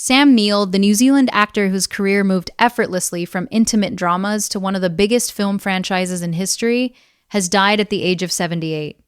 Sam Neill, the New Zealand actor whose career moved effortlessly from intimate dramas to one of the biggest film franchises in history, has died at the age of 78.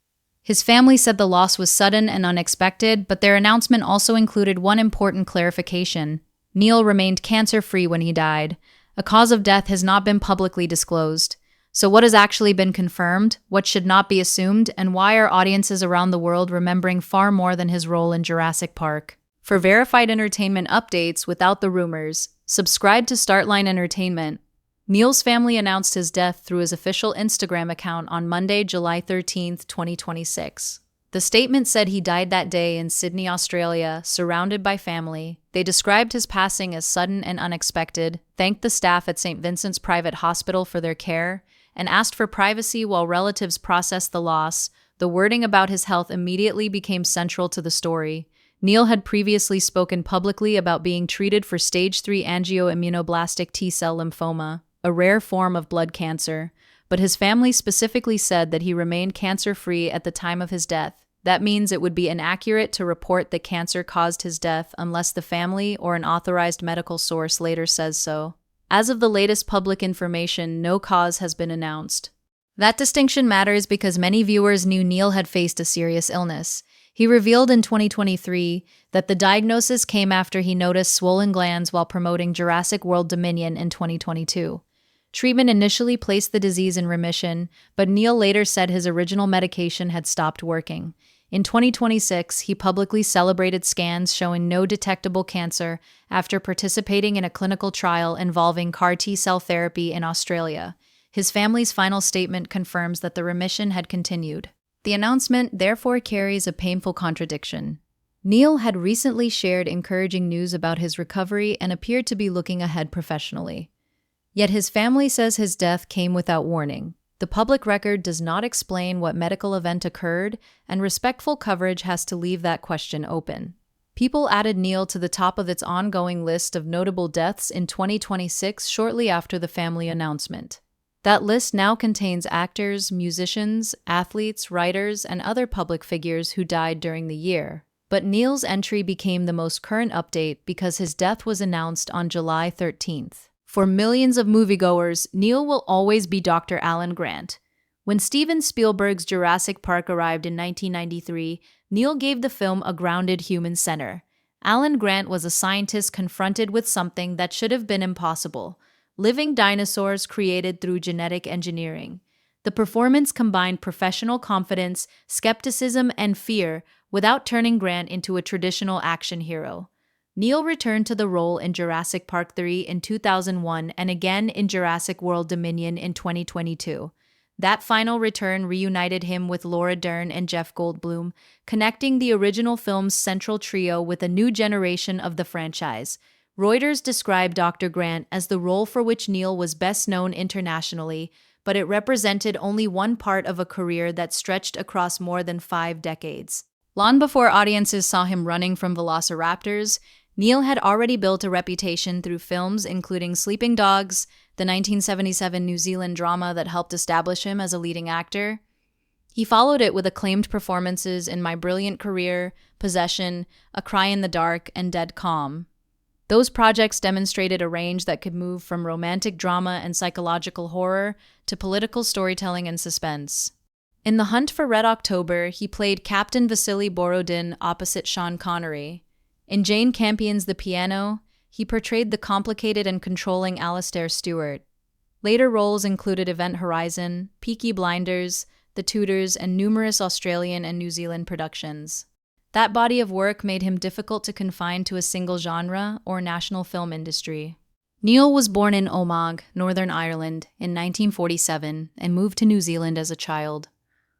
His family said the loss was sudden and unexpected, but their announcement also included one important clarification. Neill remained cancer-free when he died. A cause of death has not been publicly disclosed. So what has actually been confirmed, what should not be assumed, and why are audiences around the world remembering far more than his role in Jurassic Park? For verified entertainment updates without the rumors, subscribe to Startline Entertainment. Neill's family announced his death through his official Instagram account on Monday, July 13, 2026. The statement said he died that day in Sydney, Australia, surrounded by family. They described his passing as sudden and unexpected, thanked the staff at St. Vincent's Private Hospital for their care, and asked for privacy while relatives processed the loss. The wording about his health immediately became central to the story. Neill had previously spoken publicly about being treated for stage 3 angioimmunoblastic T-cell lymphoma, a rare form of blood cancer, but his family specifically said that he remained cancer-free at the time of his death. That means it would be inaccurate to report that cancer caused his death unless the family or an authorized medical source later says so. As of the latest public information, no cause has been announced. That distinction matters because many viewers knew Neill had faced a serious illness. He revealed in 2023 that the diagnosis came after he noticed swollen glands while promoting Jurassic World Dominion in 2022. Treatment initially placed the disease in remission, but Neill later said his original medication had stopped working. In 2026, he publicly celebrated scans showing no detectable cancer after participating in a clinical trial involving CAR T-cell therapy in Australia. His family's final statement confirms that the remission had continued. The announcement therefore carries a painful contradiction. Neill had recently shared encouraging news about his recovery and appeared to be looking ahead professionally. Yet his family says his death came without warning. The public record does not explain what medical event occurred, and respectful coverage has to leave that question open. People added Neill to the top of its ongoing list of notable deaths in 2026 shortly after the family announcement. That list now contains actors, musicians, athletes, writers, and other public figures who died during the year. But Neill's entry became the most current update because his death was announced on July 13th. For millions of moviegoers, Neill will always be Dr. Alan Grant. When Steven Spielberg's Jurassic Park arrived in 1993, Neill gave the film a grounded human center. Alan Grant was a scientist confronted with something that should have been impossible: living dinosaurs created through genetic engineering. The performance combined professional confidence, skepticism, and fear without turning Grant into a traditional action hero. Neill returned to the role in Jurassic Park 3 in 2001 and again in Jurassic World Dominion in 2022. That final return reunited him with Laura Dern and Jeff Goldblum, connecting the original film's central trio with a new generation of the franchise. Reuters described Dr. Grant as the role for which Neill was best known internationally, but it represented only one part of a career that stretched across more than 5 decades. Long before audiences saw him running from velociraptors, Neill had already built a reputation through films including Sleeping Dogs, the 1977 New Zealand drama that helped establish him as a leading actor. He followed it with acclaimed performances in My Brilliant Career, Possession, A Cry in the Dark, and Dead Calm. Those projects demonstrated a range that could move from romantic drama and psychological horror to political storytelling and suspense. In The Hunt for Red October, he played Captain Vasily Borodin opposite Sean Connery. In Jane Campion's The Piano, he portrayed the complicated and controlling Alastair Stewart. Later roles included Event Horizon, Peaky Blinders, The Tudors, and numerous Australian and New Zealand productions. That body of work made him difficult to confine to a single genre or national film industry. Neill was born in Omagh, Northern Ireland, in 1947 and moved to New Zealand as a child.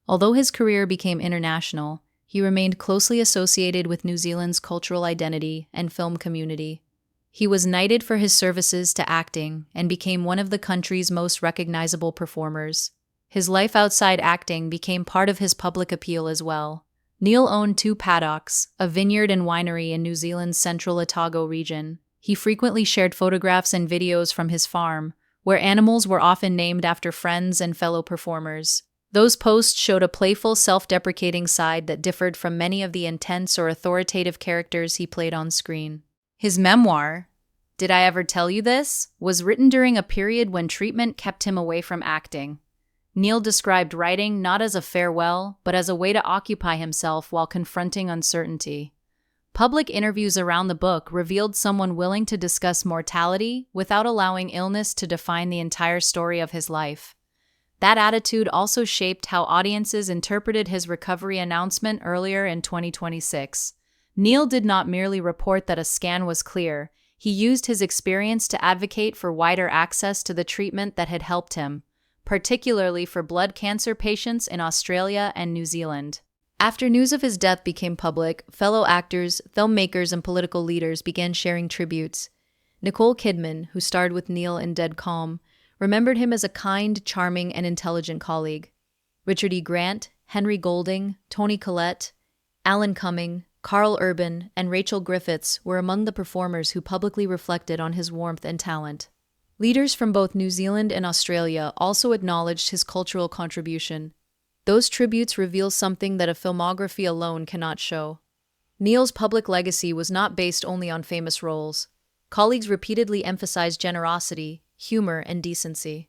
Although his career became international, he remained closely associated with New Zealand's cultural identity and film community. He was knighted for his services to acting and became one of the country's most recognizable performers. His life outside acting became part of his public appeal as well. Neill owned 2 paddocks, a vineyard and winery in New Zealand's central Otago region. He frequently shared photographs and videos from his farm, where animals were often named after friends and fellow performers. Those posts showed a playful, self-deprecating side that differed from many of the intense or authoritative characters he played on screen. His memoir, Did I Ever Tell You This?, was written during a period when treatment kept him away from acting. Neill described writing not as a farewell, but as a way to occupy himself while confronting uncertainty. Public interviews around the book revealed someone willing to discuss mortality without allowing illness to define the entire story of his life. That attitude also shaped how audiences interpreted his recovery announcement earlier in 2026. Neill did not merely report that a scan was clear. He used his experience to advocate for wider access to the treatment that had helped him, particularly for blood cancer patients in Australia and New Zealand. After news of his death became public, fellow actors, filmmakers, and political leaders began sharing tributes. Nicole Kidman, who starred with Neill in Dead Calm, remembered him as a kind, charming, and intelligent colleague. Richard E. Grant, Henry Golding, Toni Collette, Alan Cumming, Carl Urban, and Rachel Griffiths were among the performers who publicly reflected on his warmth and talent. Leaders from both New Zealand and Australia also acknowledged his cultural contribution. Those tributes reveal something that a filmography alone cannot show. Neill's public legacy was not based only on famous roles. Colleagues repeatedly emphasized generosity, humor, and decency.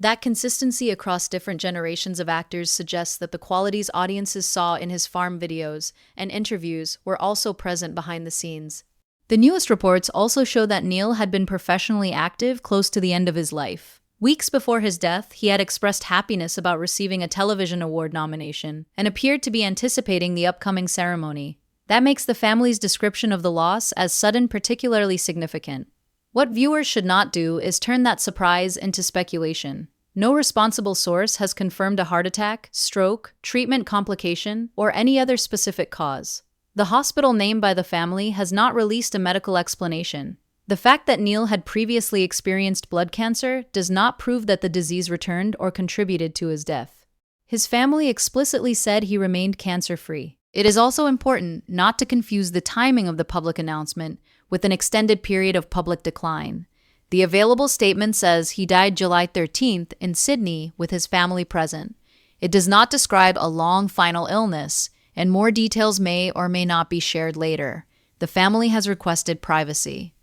That consistency across different generations of actors suggests that the qualities audiences saw in his farm videos and interviews were also present behind the scenes. The newest reports also show that Neill had been professionally active close to the end of his life. Weeks before his death, he had expressed happiness about receiving a television award nomination and appeared to be anticipating the upcoming ceremony. That makes the family's description of the loss as sudden particularly significant. What viewers should not do is turn that surprise into speculation. No responsible source has confirmed a heart attack, stroke, treatment complication, or any other specific cause. The hospital named by the family has not released a medical explanation. The fact that Neill had previously experienced blood cancer does not prove that the disease returned or contributed to his death. His family explicitly said he remained cancer-free. It is also important not to confuse the timing of the public announcement with an extended period of public decline. The available statement says he died July 13th in Sydney with his family present. It does not describe a long final illness, and more details may or may not be shared later. The family has requested privacy.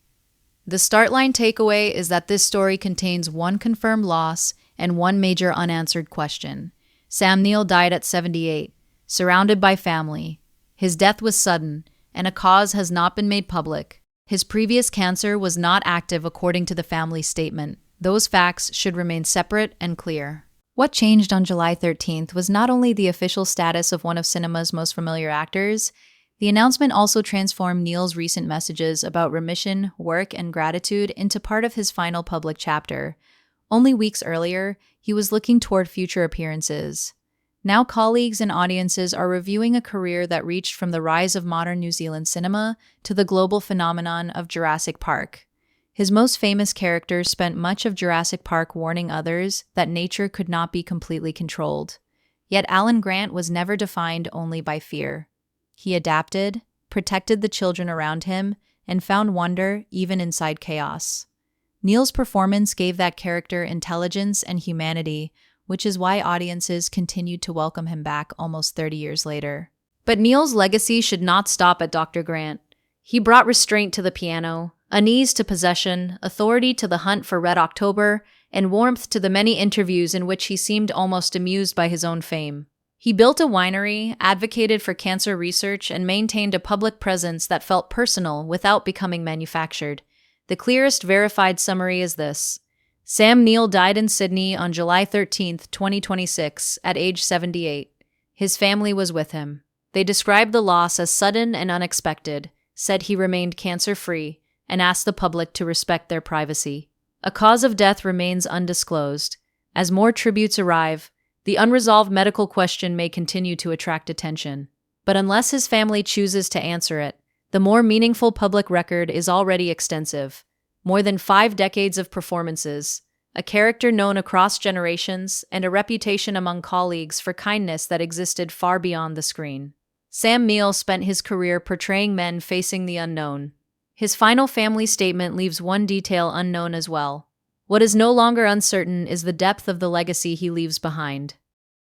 The Startline takeaway is that this story contains one confirmed loss and one major unanswered question. Sam Neill died at 78, surrounded by family. His death was sudden, and a cause has not been made public. His previous cancer was not active according to the family's statement. Those facts should remain separate and clear. What changed on July 13th was not only the official status of one of cinema's most familiar actors. The announcement also transformed Neill's recent messages about remission, work, and gratitude into part of his final public chapter. Only weeks earlier, he was looking toward future appearances. Now colleagues and audiences are reviewing a career that reached from the rise of modern New Zealand cinema to the global phenomenon of Jurassic Park. His most famous character spent much of Jurassic Park warning others that nature could not be completely controlled. Yet Alan Grant was never defined only by fear. He adapted, protected the children around him, and found wonder even inside chaos. Neill's performance gave that character intelligence and humanity, which is why audiences continued to welcome him back almost 30 years later. But Neill's legacy should not stop at Dr. Grant. He brought restraint to the piano, unease to possession, authority to the hunt for Red October, and warmth to the many interviews in which he seemed almost amused by his own fame. He built a winery, advocated for cancer research, and maintained a public presence that felt personal without becoming manufactured. The clearest verified summary is this. Sam Neill died in Sydney on July 13, 2026, at age 78. His family was with him. They described the loss as sudden and unexpected, said he remained cancer-free, and asked the public to respect their privacy. A cause of death remains undisclosed. As more tributes arrive, the unresolved medical question may continue to attract attention. But unless his family chooses to answer it, the more meaningful public record is already extensive. More than 5 decades of performances, a character known across generations, and a reputation among colleagues for kindness that existed far beyond the screen. Sam Neill spent his career portraying men facing the unknown. His final family statement leaves one detail unknown as well. What is no longer uncertain is the depth of the legacy he leaves behind.